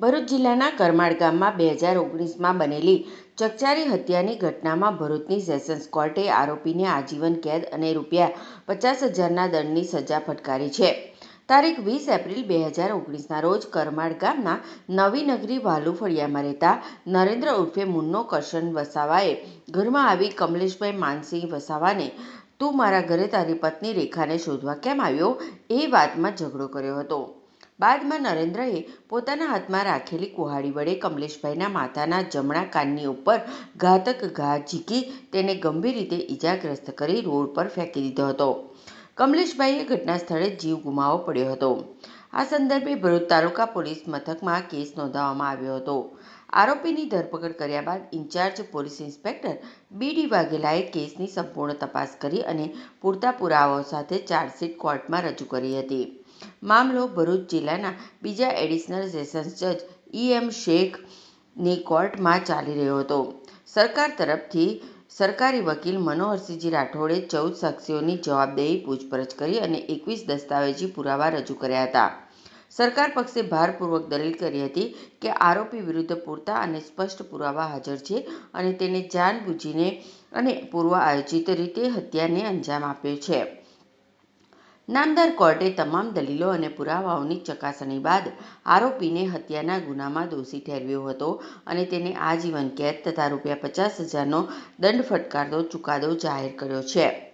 ભરૂચ જિલ્લાના કરમાળ ગામમાં 2019માં બનેલી ચકચારી હત્યાની ઘટનામાં ભરૂચની સેશન્સ કોર્ટે આરોપીને આજીવન કેદ અને ₹50,000ના દંડની સજા ફટકારી છે. તારીખ 20 એપ્રિલ 2019ના રોજ કરમાળ ગામના નવી નગરી વાલુ ફળિયામાં રહેતા નરેન્દ્ર ઉર્ફે મુન્નો કરશન વસાવાએ ઘરમાં આવી કમલેશભાઈ માનસિંહ વસાવાને "તું મારા ઘરે તારી પત્ની રેખાને શોધવા કેમ આવ્યો?" એ વાતમાં ઝઘડો કર્યો હતો. બાદમાં નરેન્દ્રએ પોતાના હાથમાં રાખેલી કુહાડી વડે કમલેશભાઈના માથાના જમણા કાનની ઉપર ઘાતક ઘા ઝીંકી તેને ગંભીર રીતે ઈજાગ્રસ્ત કરી રોડ પર ફેંકી દીધો હતો. કમલેશભાઈએ ઘટના સ્થળે જીવ ગુમાવવો પડ્યો હતો. આ સંદર્ભે ભરૂચ તાલુકા પોલીસ મથકમાં કેસ નોંધવામાં આવ્યો હતો. આરોપીની ધરપકડ કર્યા બાદ ઇન્ચાર્જ પોલીસ ઇન્સ્પેક્ટર બી.ડી. વાઘેલાએ કેસની સંપૂર્ણ તપાસ કરી અને પૂરતા પુરાવાઓ સાથે ચાર્જશીટ કોર્ટમાં રજૂ કરી હતી. મામલો ભરૂચ જિલ્લાના બીજા એડિશનલ સેશન્સ જજ E.M. શેખની કોર્ટમાં ચાલી રહ્યો હતો. સરકાર તરફથી સરકારી વકીલ મનોહરસિંહજી રાઠોડે 14 સાક્ષીઓની જવાબદેહી પૂછપરછ કરી અને 21 દસ્તાવેજી પુરાવા રજૂ કર્યા હતા. સરકાર પક્ષે ભારપૂર્વક દલીલ કરી હતી કે આરોપી વિરુદ્ધ પૂરતા અને સ્પષ્ટ પુરાવા હાજર છે અને તેને જાણબૂજીને અને પૂર્વ આયોજિત રીતે હત્યાને અંજામ આપ્યો છે. નામદાર કોર્ટે તમામ દલીલો અને પુરાવાઓની ચકાસણી બાદ આરોપીને હત્યાના ગુનામાં દોષી ઠેરવ્યો હતો અને તેને આજીવન કેદ તથા ₹50,000નો દંડ ફટકારતો ચુકાદો જાહેર કર્યો છે.